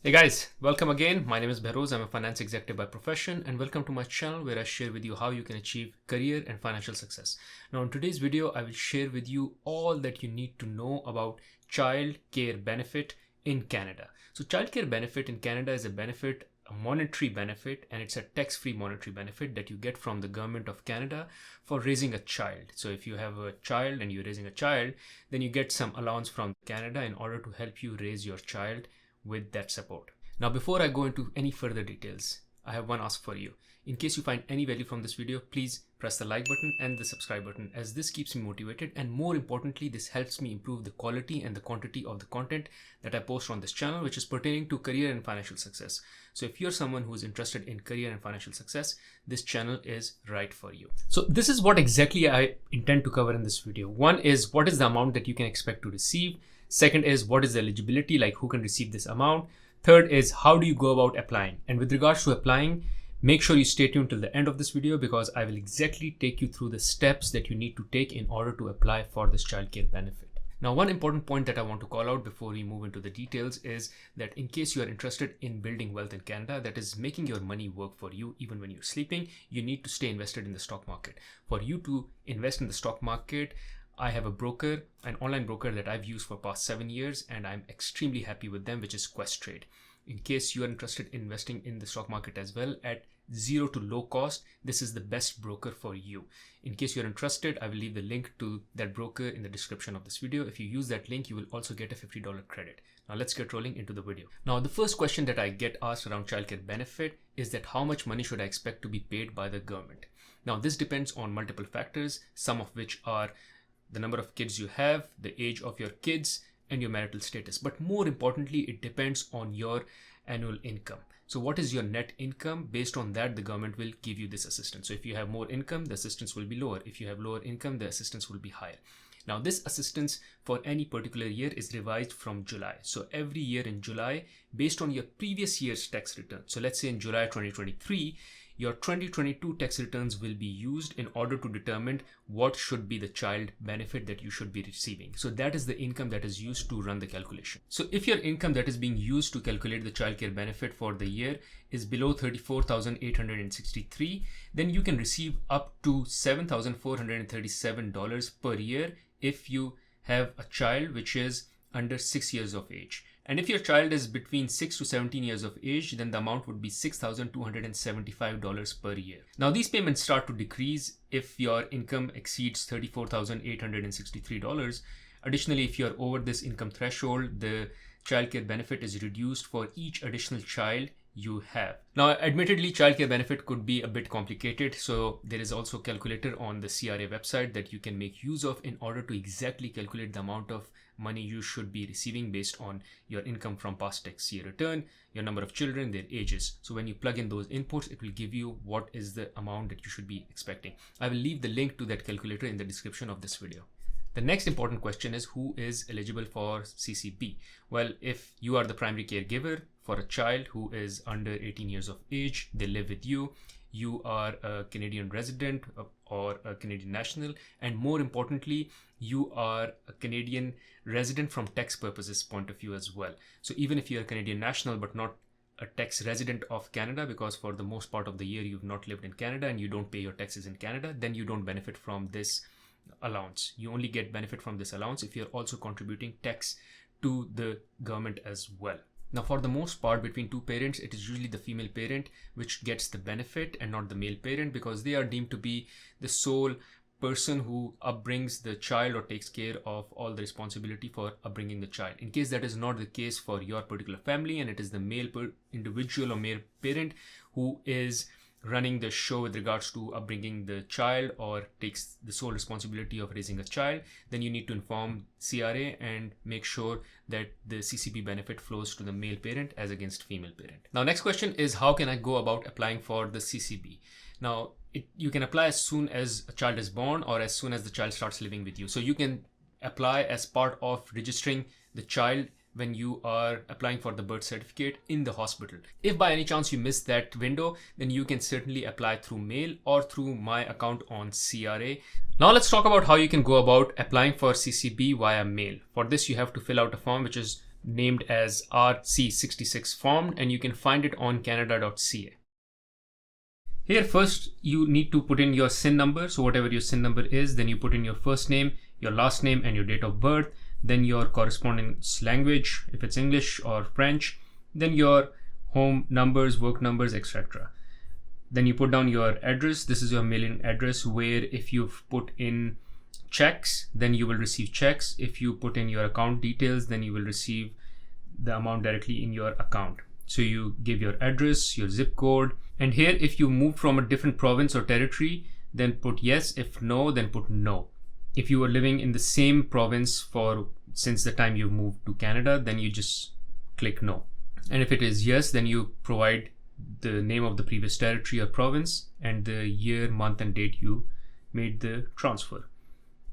Hey guys, welcome again. My name is Behroz. I'm a finance executive by profession, and welcome to my channel where I share with you how you can achieve career and financial success. Now in today's video, I will share with you all that you need to know about child care benefit in Canada. So child care benefit in Canada is a monetary benefit, and it's a tax-free monetary benefit that you get from the government of Canada for raising a child. So if you have a child and you're raising a child, then you get some allowance from Canada in order to help you raise your child with that support. Now, before I go into any further details, I have one ask for you. In case you find any value from this video, please press the like button and the subscribe button, as this keeps me motivated, and more importantly, this helps me improve the quality and the quantity of the content that I post on this channel, which is pertaining to career and financial success. So if you're someone who is interested in career and financial success, this channel is right for you. So this is what exactly I intend to cover in this video. One is, what is the amount that you can expect to receive? Second is, what is the eligibility, like who can receive this amount? Third is, how do you go about applying? And with regards to applying, make sure you stay tuned till the end of this video, because I will exactly take you through the steps that you need to take in order to apply for this childcare benefit. Now, one important point that I want to call out before we move into the details is that in case you are interested in building wealth in Canada, that is making your money work for you even when you're sleeping, you need to stay invested in the stock market. For you to invest in the stock market, I have a broker, an online broker that I've used for past 7 years, and I'm extremely happy with them, which is Questrade. In case you are interested in investing in the stock market as well at zero to low cost, this is the best broker for you. In case you're interested, I will leave the link to that broker in the description of this video. If you use that link, you will also get a $50 credit. Now let's get rolling into the video. Now, the first question that I get asked around childcare benefit is that how much money should I expect to be paid by the government? Now, this depends on multiple factors, some of which are the number of kids you have, the age of your kids, and your marital status. But more importantly, it depends on your annual income. So what is your net income? Based on that, the government will give you this assistance. So if you have more income, the assistance will be lower. If you have lower income, the assistance will be higher. Now, this assistance for any particular year is revised from July. So every year in July, based on your previous year's tax return. So let's say in July 2023, your 2022 tax returns will be used in order to determine what should be the child benefit that you should be receiving. So that is the income that is used to run the calculation. So if your income that is being used to calculate the childcare benefit for the year is below $34,863, then you can receive up to $7,437 per year if you have a child which is under 6 years of age. And if your child is between 6 to 17 years of age, then the amount would be $6,275 per year. Now, these payments start to decrease if your income exceeds $34,863. Additionally, if you're over this income threshold, the childcare benefit is reduced for each additional child you have. Now, admittedly, childcare benefit could be a bit complicated. So there is also a calculator on the CRA website that you can make use of in order to exactly calculate the amount of money you should be receiving based on your income from past tax year return, your number of children, their ages. So when you plug in those inputs, it will give you what is the amount that you should be expecting. I will leave the link to that calculator in the description of this video. The next important question is, who is eligible for CCB? Well, if you are the primary caregiver for a child who is under 18 years of age, they live with you, you are a Canadian resident or a Canadian national, and more importantly, you are a Canadian resident from tax purposes point of view as well. So even if you're a Canadian national but not a tax resident of Canada, because for the most part of the year you've not lived in Canada and you don't pay your taxes in Canada, then you don't benefit from this allowance. You only get benefit from this allowance if you're also contributing tax to the government as well. Now, for the most part, between two parents, it is usually the female parent which gets the benefit and not the male parent, because they are deemed to be the sole person who upbrings the child or takes care of all the responsibility for upbringing the child. In case that is not the case for your particular family and it is the male individual or male parent who is running the show with regards to upbringing the child or takes the sole responsibility of raising a child, then you need to inform CRA and make sure that the CCB benefit flows to the male parent as against female parent. Now, next question is, how can I go about applying for the CCB? Now, you can apply as soon as a child is born or as soon as the child starts living with you. So you can apply as part of registering the child when you are applying for the birth certificate in the hospital. If by any chance you miss that window, then you can certainly apply through mail or through my account on CRA. Now let's talk about how you can go about applying for CCB via mail. For this, you have to fill out a form which is named as RC66 form, and you can find it on canada.ca. Here first you need to put in your SIN number. So whatever your SIN number is, then you put in your first name, your last name, and your date of birth, then your corresponding language, if it's English or French, then your home numbers, work numbers, etc. Then you put down your address. This is your mailing address, where if you've put in checks, then you will receive checks. If you put in your account details, then you will receive the amount directly in your account. So you give your address, your zip code, and here if you move from a different province or territory, then put yes. If no, then put no. If you were living in the same province since the time you moved to Canada, then you just click no. And if it is yes, then you provide the name of the previous territory or province and the year, month, and date you made the transfer.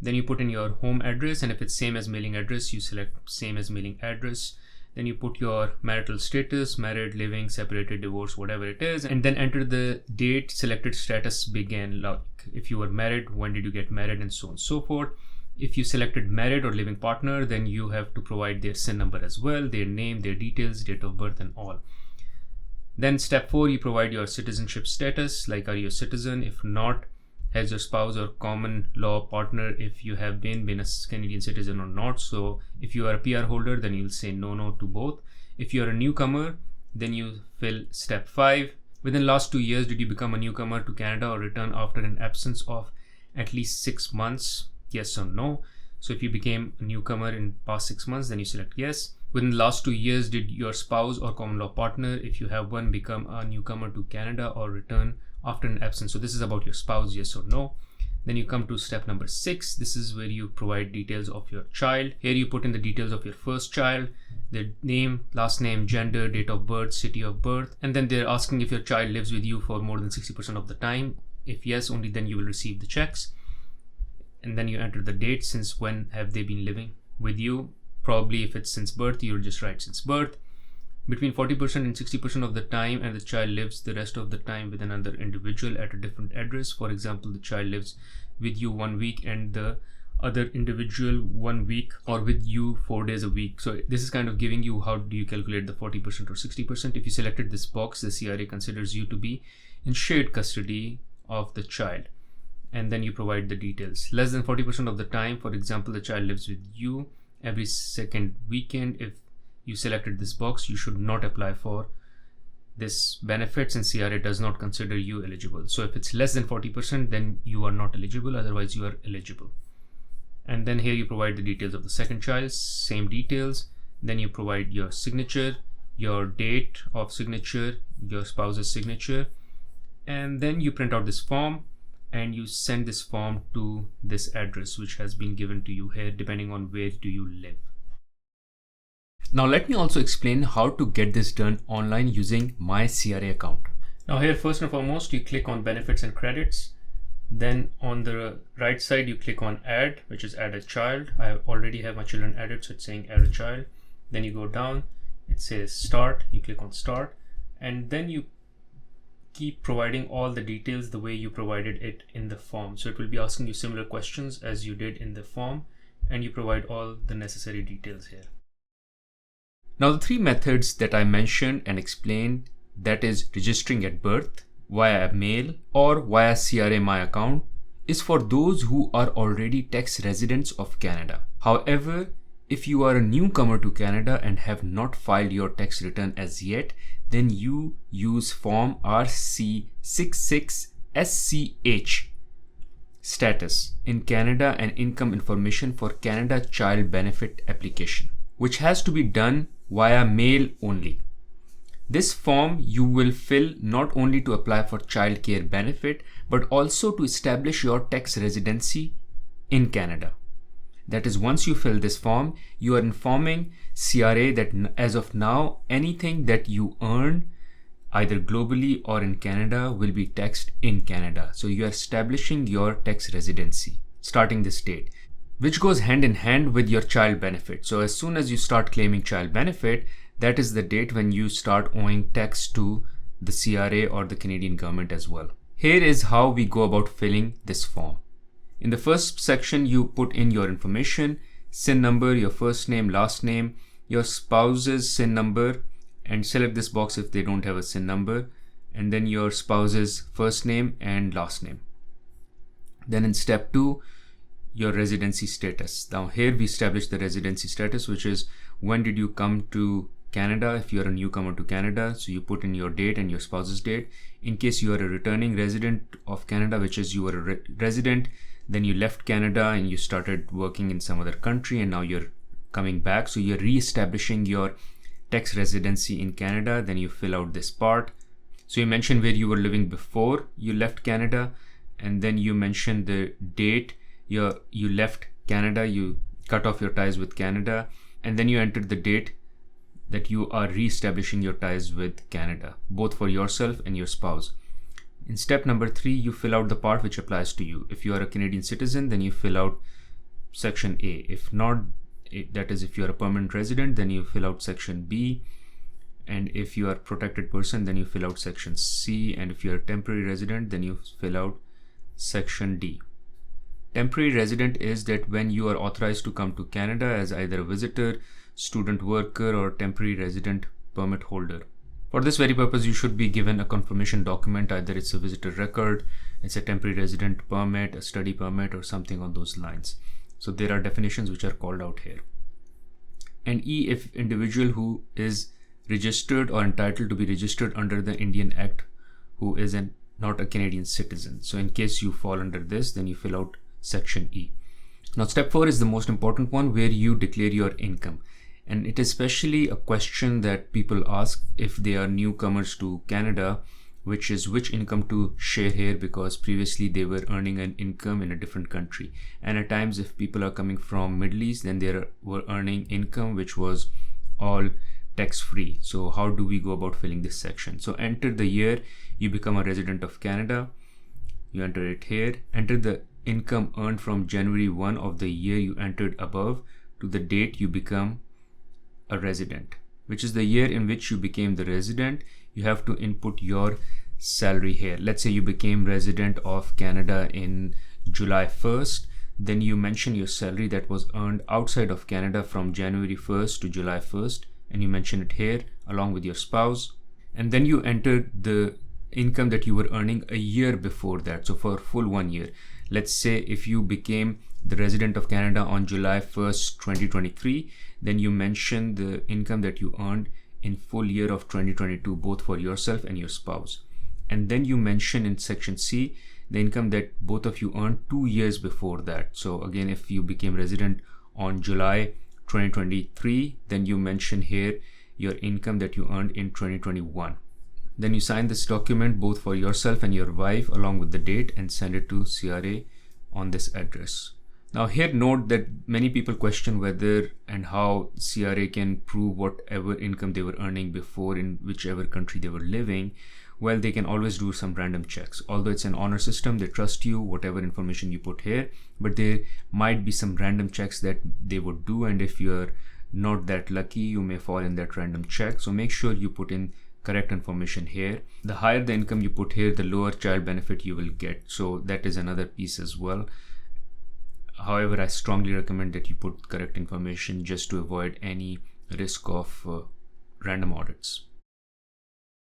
Then you put in your home address, and if it's same as mailing address, you select same as mailing address. Then you put your marital status, married, living, separated, divorced, whatever it is, and then enter the date selected status began. Like if you were married, when did you get married, and so on and so forth. If you selected married or living partner, then you have to provide their SIN number as well, their name, their details, date of birth, and all. Then step 4, you provide your citizenship status, like are you a citizen? If not, has your spouse or common law partner, if you have been a Canadian citizen or not. So if you are a PR holder, then you'll say no to both. If you are a newcomer, then you fill step 5. Within last 2 years, did you become a newcomer to Canada or return after an absence of at least 6 months? Yes or no. So if you became a newcomer in past 6 months, then you select yes. Within the last 2 years, did your spouse or common law partner, if you have one, become a newcomer to Canada or return after an absence? So this is about your spouse, yes or no. Then you come to step number 6. This is where you provide details of your child. Here you put in the details of your first child, their name, last name, gender, date of birth, city of birth, and then they're asking if your child lives with you for more than 60% of the time. If yes, only then you will receive the checks. And then you enter the date, since when have they been living with you. Probably if it's since birth, you'll just write since birth. Between 40% and 60% of the time, and the child lives the rest of the time with another individual at a different address. For example, the child lives with you 1 week and the other individual 1 week, or with you 4 days a week. So this is kind of giving you how do you calculate the 40% or 60%. If you selected this box, the CRA considers you to be in shared custody of the child, and then you provide the details. Less than 40% of the time, for example, the child lives with you every second weekend. If you selected this box, you should not apply for this benefit, since CRA does not consider you eligible. So if it's less than 40%, then you are not eligible, otherwise you are eligible. And then here you provide the details of the second child, same details. Then you provide your signature, your date of signature, your spouse's signature, and then you print out this form and you send this form to this address which has been given to you here, depending on where do you live. Now let me also explain how to get this done online using my CRA account. Now here, first and foremost, you click on benefits and credits. Then on the right side, you click on add, which is add a child. I already have my children added, so it's saying add a child. Then you go down, it says start, you click on start, and then you keep providing all the details the way you provided it in the form. So it will be asking you similar questions as you did in the form, and you provide all the necessary details here. Now the 3 methods that I mentioned and explained, that is registering at birth, via mail, or via CRA My Account, is for those who are already tax residents of Canada. However, if you are a newcomer to Canada and have not filed your tax return as yet, then you use form RC66SCH status in Canada and income information for Canada Child Benefit application, which has to be done via mail only. This form you will fill not only to apply for child care benefit, but also to establish your tax residency in Canada. That is, once you fill this form, you are informing CRA that as of now, anything that you earn either globally or in Canada will be taxed in Canada. So you are establishing your tax residency starting this date, which goes hand in hand with your child benefit. So as soon as you start claiming child benefit, that is the date when you start owing tax to the CRA or the Canadian government as well. Here is how we go about filling this form. In the first section, you put in your information, SIN number, your first name, last name, your spouse's SIN number and select this box if they don't have a SIN number, and then your spouse's first name and last name. Then in step 2, your residency status. Now here we establish the residency status, which is when did you come to Canada if you're a newcomer to Canada. So you put in your date and your spouse's date. In case you are a returning resident of Canada, which is you were a resident, then you left Canada and you started working in some other country and now you're coming back. So you're re-establishing your tax residency in Canada. Then you fill out this part. So you mention where you were living before you left Canada, and then you mention the date you left Canada, you cut off your ties with Canada, and then you enter the date that you are re-establishing your ties with Canada, both for yourself and your spouse. In step number 3, you fill out the part which applies to you. If you are a Canadian citizen, then you fill out section A. If not, that is if you are a permanent resident, then you fill out section B. And if you are a protected person, then you fill out section C. And if you are a temporary resident, then you fill out section D. Temporary resident is that when you are authorized to come to Canada as either a visitor, student worker, or temporary resident permit holder. For this very purpose, you should be given a confirmation document. Either it's a visitor record, it's a temporary resident permit, a study permit, or something on those lines. So there are definitions which are called out here. And E, if individual who is registered or entitled to be registered under the Indian Act who is not a Canadian citizen. So in case you fall under this, then you fill out section E. Now step 4 is the most important one, where you declare your income. And it is especially a question that people ask if they are newcomers to Canada, which is which income to share here, because previously they were earning an income in a different country. And at times if people are coming from Middle East, then they were earning income which was all tax-free. So how do we go about filling this section? So enter the year you become a resident of Canada. You enter it here. Enter the income earned from January 1 of the year you entered above to the date you become a resident, which is the year in which you became the resident. You have to input your salary here. Let's say you became resident of Canada in July 1st. Then you mention your salary that was earned outside of Canada from January 1st to July 1st, and you mention it here along with your spouse. And then you enter the income that you were earning a year before that. So for full 1 year, let's say if you became the resident of Canada on July 1st, 2023, then you mention the income that you earned in full year of 2022, both for yourself and your spouse. And then you mention in section C the income that both of you earned 2 years before that. So again, if you became resident on July 2023, then you mention here your income that you earned in 2021. Then you sign this document both for yourself and your wife along with the date and send it to CRA on this address. Now here note that many people question whether and how CRA can prove whatever income they were earning before in whichever country they were living. Well, they can always do some random checks. Although it's an honor system, they trust you, whatever information you put here, but there might be some random checks that they would do, and if you're not that lucky, you may fall in that random check. So make sure you put in correct information here. The higher the income you put here, the lower child benefit you will get. So that is another piece as well. However, I strongly recommend that you put correct information just to avoid any risk of random audits.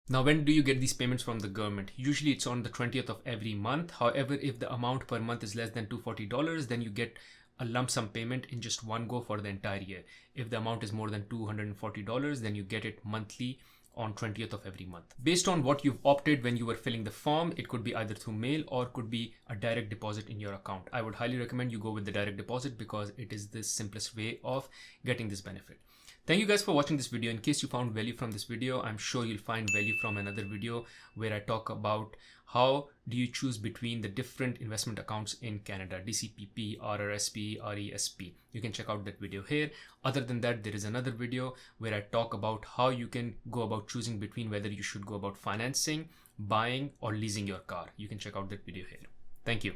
Now, when do you get these payments from the government? Usually it's on the 20th of every month. However, if the amount per month is less than $240, then you get a lump sum payment in just one go for the entire year. If the amount is more than $240, then you get it monthly on 20th of every month. Based on what you've opted when you were filling the form, it could be either through mail or could be a direct deposit in your account. I would highly recommend you go with the direct deposit because it is the simplest way of getting this benefit. Thank you guys for watching this video. In case you found value from this video, I'm sure you'll find value from another video where I talk about how do you choose between the different investment accounts in Canada, DCPP, RRSP, RESP. You can check out that video here. Other than that, there is another video where I talk about how you can go about choosing between whether you should go about financing, buying, or leasing your car. You can check out that video here. Thank you.